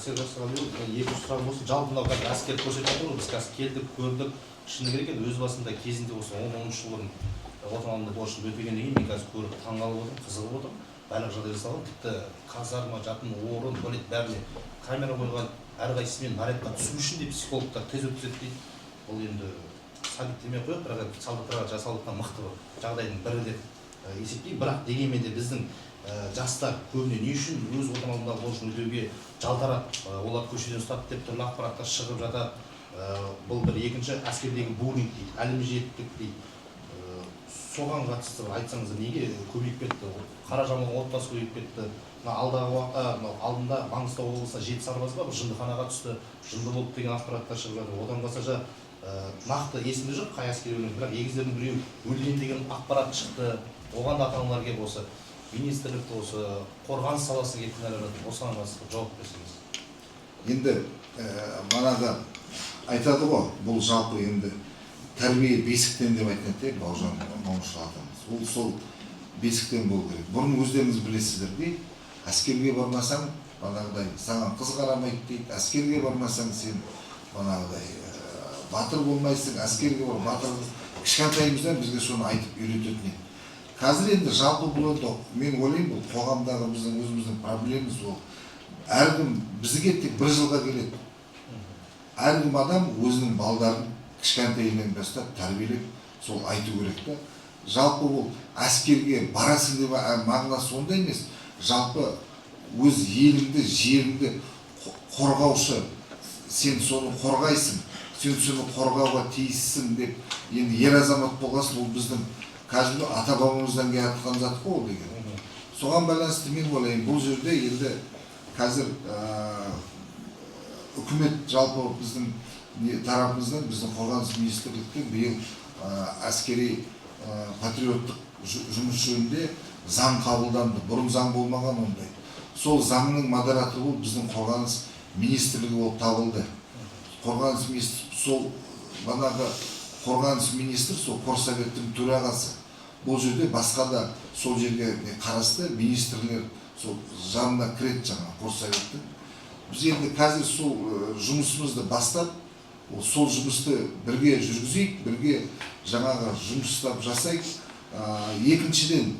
Екі сұрағым болсын, жалпы мынау қазір әскер көрсетіп жатыр ғой, біз қазір келдік, көрдік, шыны керек енді өз басында кезінде осы 10-13 жыл бұрын отанымды борышын өтегеннен кейін мен қазір көріп таңғалып отырмын, қызығып отырмын. барлық жағдай жасалған, тіпті казарма, жатын орын, туалет бәріне камера қойған, әрқайсысымен нарядқа түсу үшін де психологтар тез өткізеді дейді. Бұл енді сәбит демей қояйық, бірақ солдаттарға жасалған мықты жағдайдың бірі деп есептеймін. Бірақ дегенмен де біздің жастар көбіне не үшін өз отан алдындағы борышын өтеуге жалдарады, олар көшеден ұстап деп түрлі ақпараттар шығып жатады. Бұл бір. Екінші, әскердегі буллинг дейді, әлімжеттік дейді. Соған қатысты айтсаңыз, неге көбейіп кетті? Қара жамылған отбасы көбейіп кетті. Алдағы уақытта алдында Маңғыстау облысында 7 сарбаз бар, жындыханаға түсті, жынды болды деген ақпараттар шығып жатыр. Одан басқа нақты есімде жоқ қай әскер өлген, бірақ егіздердің біреу өлген деген ақпарат шықты. Оған да ата-аналар келіп осы министрлікті, осы қорғаныс саласына келіп кінәлап жатыр. Осыған қатысты жауап берсеңіз. Енді манада айтады ғой, бұл жалпы енді тәрбие бесіктен деп айтады, Бауыржан Момышұлы атамыз. Ол сол бесіктен болу керек. Бұрын өздеріңіз білесіздер дейді, әскерге бармасаң, бағанағыдай саған қыз қарамайды дейді, әскерге бармасаң сен бағанағыдай батыр болмайсың, әскерге бар, батыр. Кішкентайымыздан бізге соны айтып үйрететін еді. Қазір енді жалпы бұл енді, мен ойлаймын, бұл қоғамдағы біздің өзіміздің проблемамыз ол. Әркім бізге тек бір жылға келеді. Әркім адам өзінің балдарын кішкентайынан бастап тәрбиелеп, сол айту керек та. Жалпы ол әскерге барасың деп мағынасы ондай емес. Жалпы өз еліңді, жеріңді қорғаушы, сен соны қорғайсың, сен соны қорғауға тиіссің деп, енді ер азамат болғасын, ол біздің қазір ата-бабамыздан келатқан зат қой деген. Соған байланысты мен ойлаймын, бұл жерде енді қазір үкімет жалпы біздің тарапымыздан, біздің қорғаныс министрліктен биыл әскери патриоттық жұмыс жөнінде заң қабылданды. Бұрын заң болмаған ондай. Сол заңның модераторы болып біздің қорғаныс министрлігі болып табылды. Қорғаныс министр, сол банағы қорғаныс министр, сол Қорсоветтің төрағасы. Бұл жерде басқа да сол жерге қарасты министрлер сол жанына кіреді жаңа Қорсоветтің. Біз енді қазір сол жұмысымызды бастап, сол жұмысты бірге жүргізейік, бірге жаңағы жұмыстап жасайық. Екіншіден,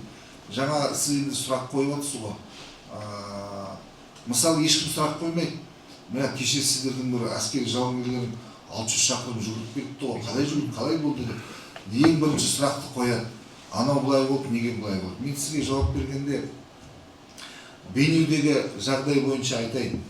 жаңа сіз енді сұрақ қойып отырсыз ғой. Мысалы, ешкім сұрақ қоймайды. Мына кеше сіздердің бір әскери жауынгерлерін 600 шақырым жүгіріп кетті ғой, қалай жүрді, қалай болды деп. Ең бірінші сұрақты қояды. Анау былай болды, неге былай болды? Мен сізге жауап бергенде, Бейнеудегі жағдай бойынша айтайын.